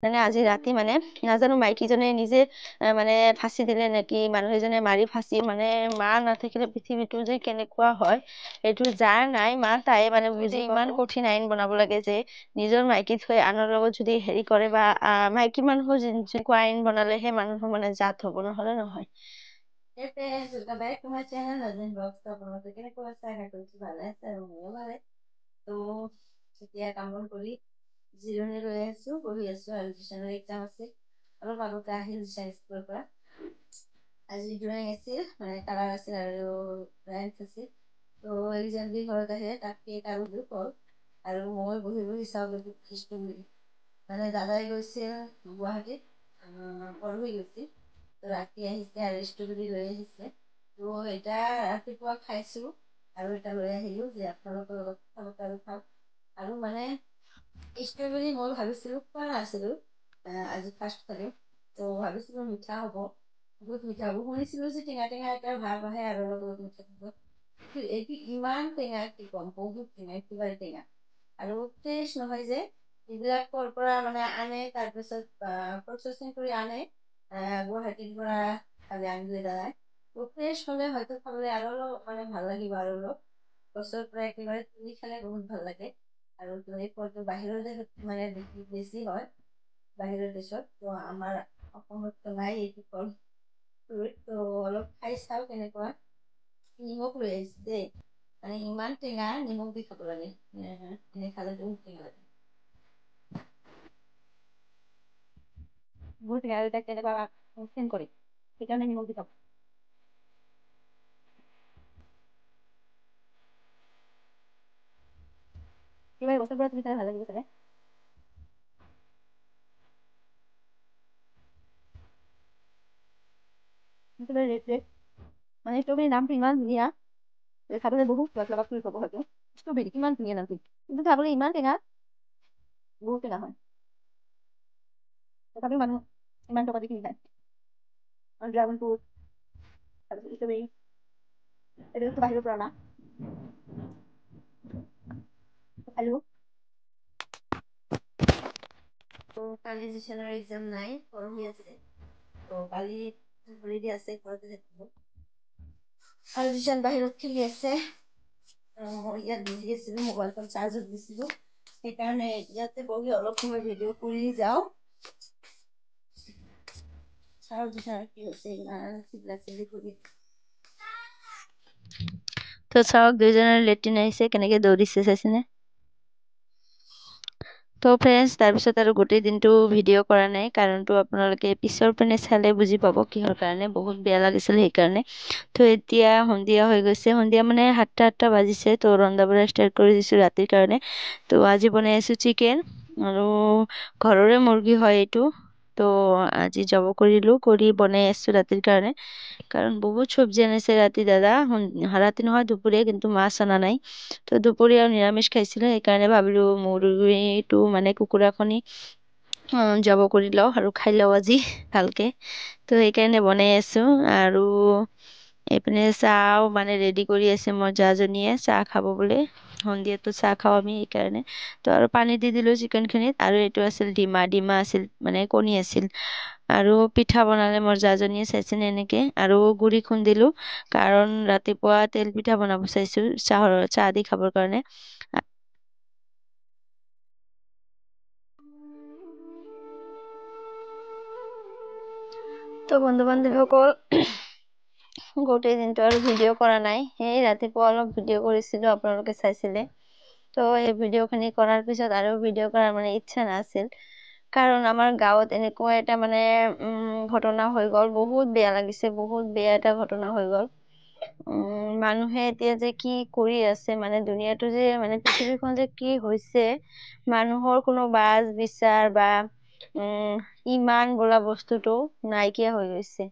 মানে আজি ৰাতি মানে নাজানো মাইকীজনে নিজে মানে ফাঁচি দিলে নেকি, মানুহ এজনে মাৰি ফাঁচি মানে মা নাথাকিলে পৃথিৱীটো যে কেনেকুৱা হয় এইটো যাৰ নাই মা তাই মানে বুজি ইমান কঠিন আইন বনাব লাগে যে নিজৰ মাইকী থৈ আনৰ লগত যদি হেৰি কৰে বা মাইকী মানুহৰ যেনেকুৱা আইন বনালে সেই মানুহৰ মানে জাত হ'ব, নহলে নহয়। Welcome back to my channel, Nazin Vlogs. তো আপোনালোকে কেনেকৈ আছে? আশা কৰিছো ভালে আছে আৰু ময়ো ভালে। তো এতিয়া কাম বন কৰি জিৰণি লৈ আছো, বহি আছো আৰু টিউচনৰ এক্সাম আছে। অলপ আগতে আহিল স্কুলৰ পৰা। আজি ড্ৰয়িং আছিল, মানে কালাৰ আছিল আৰু ড্ৰয়িং আছিল। তো এক্সাম দি ঘৰত আহে তাক কেক আৰু কল আৰু মই বহি বহি চাওঁ বুলি। মানে দাদাই গৈছিল গুৱাহাটীত, পৰহি গৈছিল। তো ৰাতি আহিছে আৰু ষ্ট্ৰবেৰী লৈ আহিছে। তো এটা ৰাতিপুৱা খাইছো আৰু এটা লৈ আহিলো যে আপোনালোকৰ লগত খাওঁ। আৰু মানে ষ্ট্ৰবেৰী মই ভাবিছিলো খোৱা নাছিলো, আজি ফাৰ্ষ্ট খালো। তো ভাবিছিলো মিঠা হ'ব, বহুত মিঠা হ'ব। শুনিছিলো যে টেঙা টেঙা এটা ভাৱ আহে আৰু অলপ মিঠা হ'ব। এইটো ইমান টেঙা কি ক'ম, বহুত টেঙা, একেবাৰে টেঙা আৰু ফ্ৰেছ নহয় যে। এইবিলাক ক'ৰ পৰা মানে আনে, তাৰপিছত প্ৰচেছিং কৰি আনে গুৱাহাটীৰ পৰা আনিলে দাদাই। ফ্ৰেছ হ'লে হয়তো খাবলৈ আৰু অলপ মানে ভাল লাগিব আৰু অলপ। গছৰ পৰা একেবাৰে তুলি খালে বহুত ভাল লাগে। আৰু এই ফলটো বাহিৰৰ দেশত মানে বেছি হয়, বাহিৰৰ দেশত। তো আমাৰ অসমততো নাই এইটো ফল। তো অলপ খাই চাওঁ কেনেকুৱা। নিমখ লৈ আহিছে দেই, মানে ইমান টেঙা, নিমখ দি খাব লাগে। এনে খালে বহুত টেঙা লাগে, বহুত টেঙা। তাক তেনেকুৱা চেন কৰে, সেইকাৰণে নিমখ দি খাব। কিবা গছৰ পৰা তুমি খালে ভাল লাগিব চাগে। মানে ষ্ট্ৰবেৰীৰ নামটো ইমান ধুনীয়া, খাবলৈ বহুত সোৱাদ লগা ফুল হ'ব হয়তো। ষ্ট্ৰবেৰী কিমান ধুনীয়া নামটো, কিন্তু খাবলৈ ইমান টেঙা, বহুত টেঙা হয়। তথাপিও মানুহ ইমান টকা দি কিনি খায়। ড্ৰাগন ফ্ৰুট, তাৰপিছত ষ্ট্ৰবেৰী, এইটো বাহিৰৰ পৰা অনা। আৰু কালি টিউচনৰ এক্সাম নাই, পৰহি আছে। তো কালি হলিডে আছে, ঘৰতে থাকিব। আৰু টিউচন বাহিৰত খেলি আছে। মই ইয়াত বহি আছিলো, মোবাইলখন চাৰ্জত দিছিলো, সেইকাৰণে ইয়াতে বহি অলপ সময় ভিডিঅ' কৰি যাওঁ। চাওঁ টিউচনৰ কি হৈছে, ইমান চিল্লা চিল্লি কৰি। তো চাওক দুইজনৰ লেট্ৰিন আহিছে, কেনেকে দৌৰিছে চাইছেনে? তো ফ্ৰেণ্ডছ, তাৰপিছত আৰু গোটেই দিনটো ভিডিঅ' কৰা নাই, কাৰণটো আপোনালোকে পিছৰ পিনে চালে বুজি পাব কিহৰ কাৰণে। বহুত বেয়া লাগিছিল সেইকাৰণে। তো এতিয়া সন্ধিয়া হৈ গৈছে, সন্ধিয়া মানে 7টা বাজিছে। তো ৰন্ধা বঢ়া ষ্টাৰ্ট কৰি দিছোঁ ৰাতিৰ কাৰণে। তো আজি বনাই আছোঁ চিকেন, আৰু ঘৰৰে মুৰ্গী হয় এইটো। তো আজি জব কৰিলোঁ, কৰি বনাই আছোঁ ৰাতিৰ কাৰণে। কাৰণ বহুত চব্জি আনিছে ৰাতি দাদা, ৰাতি নহয় দুপৰীয়া, কিন্তু মাছ অনা নাই। তো দুপৰীয়া নিৰামিষ খাইছিলে, সেইকাৰণে ভাবিলোঁ মুৰ্গীটো মানে কুকুৰা কণী জব কৰি লওঁ আৰু খাই লওঁ আজি ভালকে। তো সেইকাৰণে বনাই আছোঁ। আৰু এইপিনে চাহও মানে ৰেডি কৰি আছে, মোৰ জাজনীয়ে চাহ খাব বোলে। সন্ধিয়াতো চাহ খাওঁ আমি, সেইকাৰণে। তো আৰু পানী দি দিলোঁ চিকেনখিনিত। আৰু এইটো আছিল ডিমা আছিল, মানে কণী আছিল। আৰু পিঠা বনালে মোৰ জাজনীয়ে, চাইছেনে এনেকে। আৰু গুড়ি খুন্দিলোঁ, কাৰণ ৰাতিপুৱা তেল পিঠা বনাব চাইছোঁ চাহ দি খাবৰ কাৰণে। তো বন্ধু বান্ধৱীসকল, গোটেই দিনটো আৰু ভিডিঅ' কৰা নাই, সেই ৰাতিপুৱা অলপ ভিডিঅ' কৰিছিলোঁ, আপোনালোকে চাইছিলে। তো এই ভিডিঅ'খিনি কৰাৰ পিছত আৰু ভিডিঅ' কৰাৰ মানে ইচ্ছা নাছিল, কাৰণ আমাৰ গাঁৱত এনেকুৱা এটা মানে ঘটনা হৈ গ'ল। বহুত বেয়া লাগিছে, বহুত বেয়া এটা ঘটনা হৈ গ'ল। মানুহে এতিয়া যে কি কৰি আছে, মানে দুনিয়াটো যে, মানে পৃথিৱীখন যে কি হৈছে, মানুহৰ কোনো বাজ বিচাৰ বা ইমান বোলা বস্তুটো নাইকিয়া হৈ গৈছে।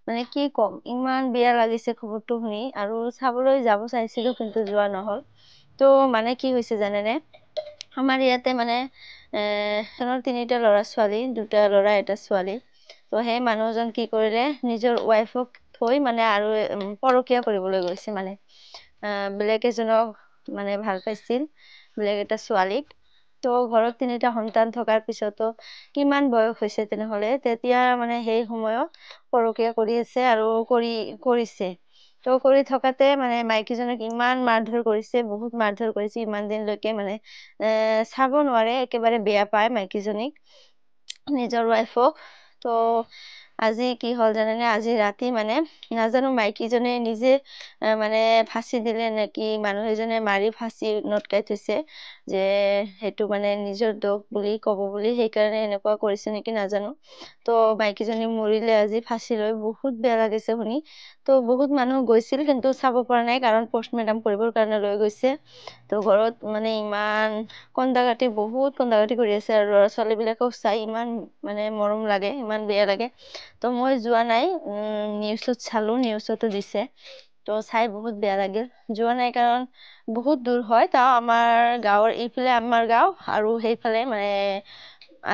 মানে কি ক'ম, ইমান বেয়া লাগিছে খবৰটো শুনি। আৰু চাবলৈ যাব চাইছিলোঁ, কিন্তু যোৱা নহ'ল। তো মানে কি হৈছে জানেনে, আমাৰ ইয়াতে মানে 3টা ল'ৰা ছোৱালী, 2টা ল'ৰা 1টা ছোৱালী। তো সেই মানুহজন কি কৰিলে, নিজৰ ৱাইফক থৈ মানে আৰু পৰকীয়া কৰিবলৈ গৈছে। মানে বেলেগ এজনক মানে ভাল পাইছিল, বেলেগ এটা ছোৱালীক। তো ঘৰত 3টা সন্তান থকাৰ পিছতো কিমান বয়স হৈছে তেনেহলে তেতিয়া মানে সেই সময়ত পৰকীয়া কৰি আছে আৰু কৰিছে। তো কৰি থকাতে মানে মাইকীজনক ইমান মাৰধৰ কৰিছে, বহুত মাৰধৰ কৰিছে, ইমান দিনলৈকে মানে চাব নোৱাৰে, একেবাৰে বেয়া পায় মাইকীজনীক, নিজৰ ৱাইফক। তো আজি কি হ'ল জানেনে, আজি ৰাতি মানে নাজানো মাইকীজনে নিজে মানে ফাঁচি দিলে নেকি, মানুহ এজনে মাৰি ফাঁচি লটকাই থৈছে, যে সেইটো মানে নিজৰ দোষ বুলি ক'ব বুলি, সেইকাৰণে এনেকুৱা কৰিছে নেকি নাজানো। তো মাইকীজনী মৰিলে আজি ফাঁচি লৈ, বহুত বেয়া লাগিছে শুনি। তো বহুত মানুহ গৈছিল কিন্তু চাব পৰা নাই, কাৰণ পষ্টমৰ্টেম কৰিবৰ কাৰণে লৈ গৈছে। তো ঘৰত মানে ইমান কন্দা-কাটি, বহুত কন্দা-কাটি কৰি আছে, আৰু ল'ৰা ছোৱালী বিলাকক চাই ইমান মানে মৰম লাগে, ইমান বেয়া লাগে। তো মই যোৱা নাই, নিউজত চালো, নিউজতো দিছে, তো চাই বহুত বেয়া লাগিল। যোৱা নাই কাৰণ বহুত দূৰ হয়, আমাৰ গাঁৱৰ এইফালে আমাৰ গাঁও, আৰু সেইফালে মানে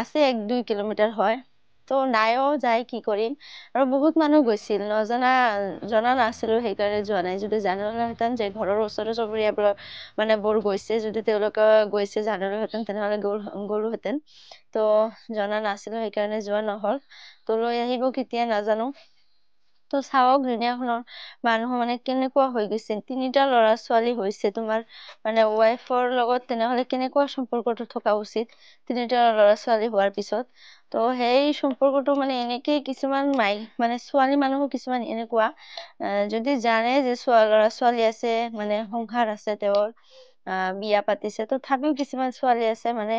আছে 1-2 কিলোমিটাৰ হয়। তো নাইও যায়, কি কৰিম। আৰু বহুত মানুহ গৈছিল, জনা নাছিলো, সেইকাৰণে যোৱা নাই। যদি জানিলোহেঁতেন যে ঘৰৰ ওচৰৰ চুবুৰীয়াবোৰৰ মানে বোৰ গৈছে, যদি তেওঁলোকে গৈছে জানিলোহেঁতেন, তেনেহলে গ'লোহেঁতেন। তো জনা নাছিলো, সেইকাৰণে যোৱা নহল। তো লৈ আহিব কেতিয়া নাজানো। তো চাওক দুনিয়াখনৰ মানুহ মানে কেনেকুৱা হৈ গৈছে, 3টা ল'ৰা ছোৱালী হৈছে তোমাৰ মানে ৱাইফৰ লগত, তেনেহলে কেনেকুৱা সম্পৰ্কটো থকা উচিত 3টা ল'ৰা ছোৱালী হোৱাৰ পিছত। তো সেই সম্পৰ্কটো মানে এনেকেই কিছুমান মানে ছোৱালী মানুহো কিছুমান এনেকুৱা, যদি জানে যে ল'ৰা ছোৱালী আছে, মানে সংসাৰ আছে তেওঁৰ, বিয়া পাতিছে, তথাপিও কিছুমান ছোৱালী আছে মানে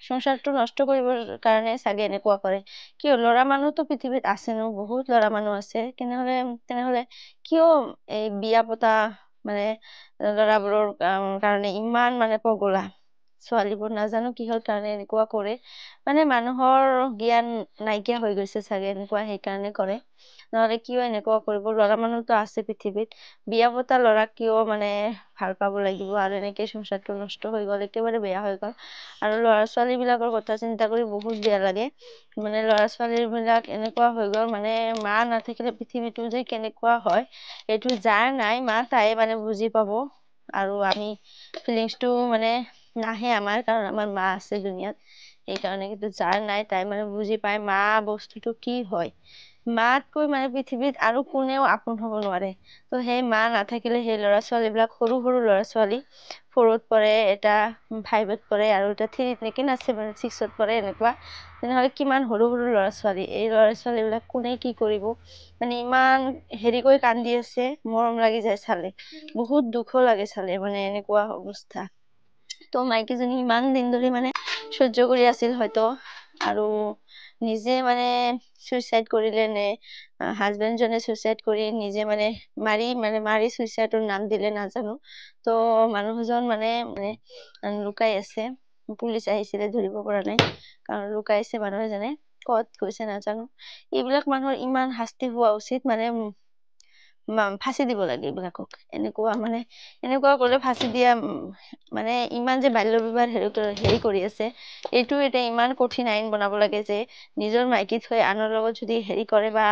সংসাৰটো নষ্ট কৰিবৰ কাৰণে চাগে এনেকুৱা কৰে। কিয়, ল'ৰা মানুহতো পৃথিৱীত আছে ন, বহুত ল'ৰা মানুহ আছে, তেনেহলে কিয় এই বিয়া পতা মানে ল'ৰাবোৰৰ কাৰণে ইমান মানে পগলা ছোৱালীবোৰ, নাজানো কিহৰ কাৰণে এনেকুৱা কৰে। মানে মানুহৰ জ্ঞান নাইকিয়া হৈ গৈছে চাগে, এনেকুৱা সেইকাৰণে কৰে। নহলে কিয় এনেকুৱা কৰিব, ল'ৰা মানুহতো আছে পৃথিৱীত, বিয়া পতা ল'ৰাক কিয় মানে ভাল পাব লাগিব, আৰু এনেকে সংসাৰটো নষ্ট হৈ গ'ল, একেবাৰে বেয়া হৈ গ'ল। আৰু ল'ৰা ছোৱালী বিলাকৰ কথা চিন্তা কৰি বহুত বেয়া লাগে, মানে ল'ৰা ছোৱালী বিলাক এনেকুৱা হৈ গ'ল, মানে মা নাথাকিলে পৃথিৱীটো যে কেনেকুৱা হয়, এইটো যাৰ নাই মা তাই মানে বুজি পাব। আৰু আমি ফিলিংছটো মানে নাহে আমাৰ, কাৰণ আমাৰ মা আছে দুনিয়াত, সেইকাৰণে। কিন্তু যাৰ নাই তাই মানে বুজি পায় মা বস্তুটো কি হয়। মাতকৈ মানে পৃথিৱীত আৰু কোনেও আপোন হব নোৱাৰে। তো সেই মা নাথাকিলে সেই ল'ৰা ছোৱালী বিলাক, সৰু সৰু ল'ৰা ছোৱালী, 4ত পঢ়ে, এটা 5ত পঢ়ে, আৰু এটা 3ত নেকি না 6ত পঢ়ে, এনেকুৱা। তেনেহলে কিমান সৰু সৰু ল'ৰা ছোৱালী, এই ল'ৰা ছোৱালী বিলাক কোনে কি কৰিব, মানে ইমান হেৰি কৰি কান্দি আছে, মৰম লাগি যায় চালে, বহুত দুখো লাগে চালে, মানে এনেকুৱা অৱস্থা। তো মাইকীজনী ইমান দিন ধৰি মানে সহ্য কৰি আছিল হয়তো, আৰু নিজে মানে চুইচাইড কৰিলে নে হাজবেণ্ড জনে চুইচাইড কৰি নিজে মানে মাৰি চুইচাইডৰ নাম দিলে নাজানো। তো মানুহজন মানে লুকাই আছে, পুলিচ আহিছিলে, ধৰিব পৰা নাই, কাৰণ লুকাই আছে মানুহ এজনে, ক'ত গৈছে নাজানো। এইবিলাক মানুহৰ ইমান শাস্তি হোৱা উচিত, মানে ফাঁচি দিব লাগে এইবিলাকক, এনেকুৱা কৰিলে ফাঁচি দিয়া, মানে ইমান যে বাল্য বিবাহ হেৰি কৰি আছে, এইটো এটা ইমান কঠিন আইন বনাব লাগে, যে নিজৰ মাইকীত হৈ আনৰ লগত যদি হেৰি কৰে, বা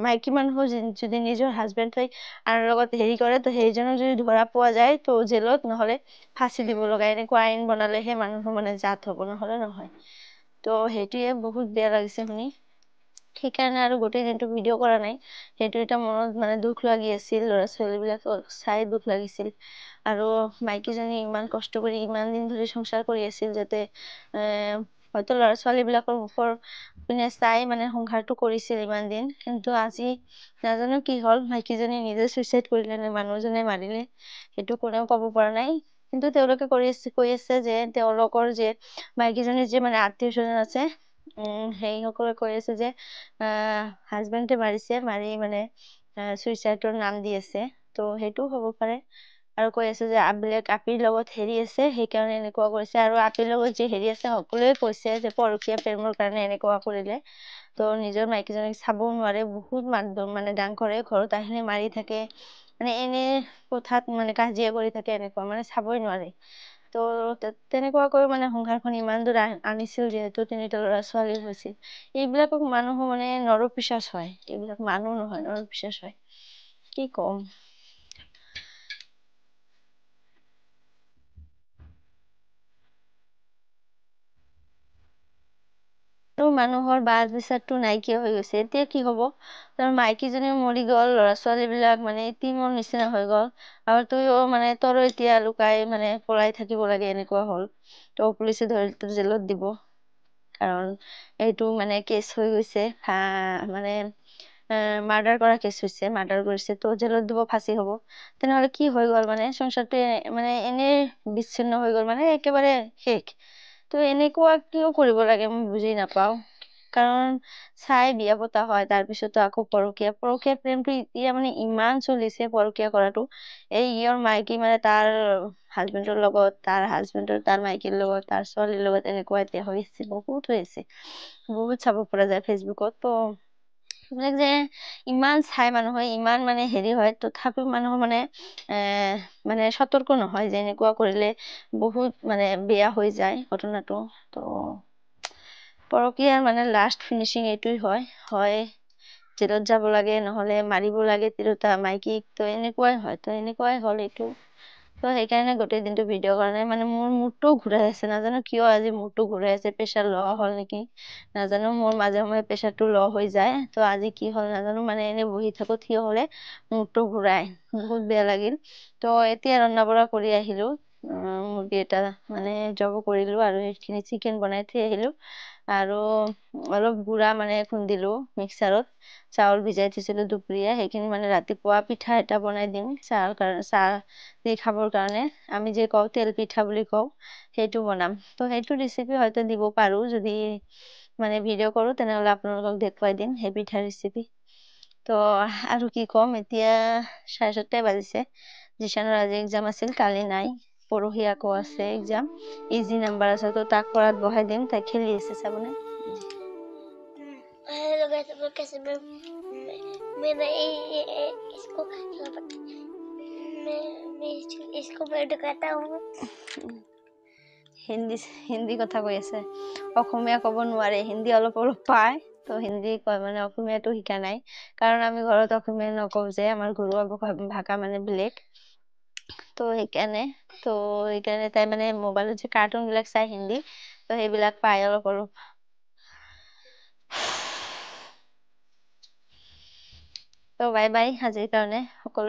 মাইকী মানুহো যদি নিজৰ হাজবেণ্ড হৈ আনৰ লগত হেৰি কৰে, তো সেইজনক যদি ধৰা পোৱা যায়, তো জেলত নহলে ফাঁচি দিব লগা, এনেকুৱা আইন বনালেহে মানুহৰ মানে জাত হব, নহলে নহয়। তো সেইটোয়ে বহুত বেয়া লাগিছে শুনি, সেইকাৰণে আৰু গোটেই দিনটো ভিডিঅ' কৰা নাই। সেইটো এটা মনত মানে দুখ লাগি আছিল, ল'ৰা ছোৱালী বিলাক চাই দুখ লাগিছিল। আৰু মাইকীজনী ইমান কষ্ট কৰি ইমান দিন ধৰি সংসাৰ কৰি আছিল, যাতে হয়তো ল'ৰা ছোৱালী বিলাকৰ মুখৰ পিনে চাই মানে সংসাৰটো কৰিছিল ইমান দিন। কিন্তু আজি নাজানো কি হ'ল, মাইকীজনী নিজে চুইচাইড কৰিলে নে মানুহজনে মাৰিলে, সেইটো কোনেও ক'ব পৰা নাই। কিন্তু তেওঁলোকে কৈ আছে যে তেওঁলোকৰ যে মাইকীজনীৰ যে মানে আত্মীয় স্বজন আছে, সেই সকলে কৈ আছে যে হাজবেণ্ডে মাৰিছে, মাৰি মানে চুইচাইডৰ নাম দি আছে। তো সেইটোও হ'ব পাৰে। আৰু কৈ আছে যে আপিৰ লগত হেৰি আছে, সেইকাৰণে এনেকুৱা কৰিছে। আৰু আপিৰ লগত যে হেৰি আছে, সকলোৱে কৈছে যে পৰকীয়া প্ৰেমৰ কাৰণে এনেকুৱা কৰিলে। তো নিজৰ মাইকীজনীক চাবও নোৱাৰে, বহুত মানে দাং কৰে, ঘৰত আহিলে মাৰি থাকে, মানে এনে কথাত মানে কাজিয়া কৰি থাকে, এনেকুৱা মানে চাবই নোৱাৰে। তো তেনেকুৱাকৈ মানে সংসাৰখন ইমান দূৰ আনিছিল, যিহেতু 3টা ল'ৰা ছোৱালী হৈছিল। এইবিলাকক মানুহ মানে নৰপিশাচ হয়, এইবিলাক মানুহ নহয়, নৰপিশাচ হয়, কি কম। মানুহৰ বাজ বিচাৰটো নাইকিয়া হৈ গৈছে। এতিয়া কি হ'ব, তাৰ মাইকীজনী মৰি গ'ল, ল'ৰা ছোৱালীবিলাক মানে এতিমৰ নিচিনা হৈ গ'ল, আৰু তইও মানে তোৰো এতিয়া লুকাই মানে পলাই থাকিব লাগে, এনেকুৱা হ'ল। তো পুলিচে ধৰি তোৰ জেলত দিব, কাৰণ এইটো মানে কেছ হৈ গৈছে, মানে মাৰ্ডাৰ কৰা কেছ হৈছে, মাৰ্ডাৰ কৰিছে, তো জেলত দিব, ফাঁচি হ'ব। তেনেহ'লে কি হৈ গ'ল, মানে সংসাৰটো মানে এনেই বিচ্ছিন্ন হৈ গ'ল, মানে একেবাৰে শেষ। তো এনেকুৱা কিয় কৰিব লাগে মই বুজি নাপাওঁ। কাৰণ চাই বিয়া পতা হয়, তাৰপিছতো আকৌ পৰকীয়া প্ৰেমটো এতিয়া মানে ইমান চলিছে, পৰকীয়া কৰাটো। ইয়ৰ মাইকী মানে তাৰ হাজবেণ্ডৰ লগত, তাৰ হাজবেণ্ডৰ তাৰ মাইকীৰ লগত, তাৰ ছোৱালীৰ লগত এনেকুৱা এতিয়া হৈছে, বহুত হৈছে, বহুত চাব পৰা যায় ফেচবুকত। তো এইবিলাক যে ইমান চাই মানুহে, ইমান মানে হেৰি হয়, তথাপিও মানুহৰ মানে সতৰ্ক নহয় যে এনেকুৱা কৰিলে বহুত মানে বেয়া হৈ যায় ঘটনাটো। তো পৰকীয়াৰ মানে লাষ্ট ফিনিচিং এইটোই হয় জেলত যাব লাগে, নহ'লে মাৰিব লাগে তিৰোতা মাইকীক। তো এনেকুৱাই হয়, তো এনেকুৱাই হ'ল এইটো। তো সেইকাৰণে গোটেই দিনটো ভিডিঅ' কাৰণে মানে মোৰ মূৰটো ঘূৰাই আছে, নাজানো কিয় আজি মূৰটো ঘূৰাই আছে, প্ৰেছাৰ ল' হ'ল নেকি নাজানো। মোৰ মাজে সময়ে প্ৰেছাৰটো ল' হৈ যায়, তো আজি কি হ'ল নাজানো, মানে এনে বহি থাকো, থিয় হ'লে মূৰটো ঘূৰাই, বহুত বেয়া লাগিল। তো এতিয়া ৰন্ধা বঢ়া কৰি আহিলো, মুৰ্গী এটা মানে জব কৰিলো, আৰু সেইখিনি চিকেন বনাই থৈ আহিলো, আৰু অলপ গুড়া মানে খুন্দিলো মিক্সাৰত, চাউল ভিজাই থৈছিলো দুপৰীয়া, সেইখিনি মানে ৰাতিপুৱা পিঠা এটা বনাই দিম চাহৰ কাৰণে, চাহ দি খাবৰ কাৰণে। আমি যে কওঁ তেল পিঠা বুলি কওঁ, সেইটো বনাম। তো সেইটো ৰেচিপি হয়তো দিব পাৰো, যদি মানে ভিডিঅ' কৰো তেনেহ'লে আপোনালোকক দেখুৱাই দিম সেই পিঠাৰ ৰেচিপি। তো আৰু কি ক'ম, এতিয়া 7:30 বাজিছে। জিশানৰ আজি এক্সাম আছিল, কালি নাই, পৰহি আকৌ আছে এক্সাম, ইজি নাম্বাৰ আছে। তো তাক পঢ়াত বহাই দিম, তাই খেলি আছে চাবনে। हेलो गाइस, आप लोग कैसे? मैं इसको मैं इसको मैं ढकाता हूँ। হিন্দী কথা কৈ আছে, অসমীয়া ক'ব নোৱাৰে, হিন্দী অলপ অলপ পায়। তো হিন্দী কয়, মানে অসমীয়াটো শিকা নাই, কাৰণ আমি ঘৰত অসমীয়া নকওঁ যে, আমাৰ ঘৰুৱা ভাষা মানে বেলেগ। তো সেইকাৰণে তাই মানে মোবাইলত যে কাৰ্টুনবিলাক চাই হিন্দী, তো সেইবিলাক পায় অলপ অলপ। তো বাই বাই আজিৰ কাৰণে সকলো।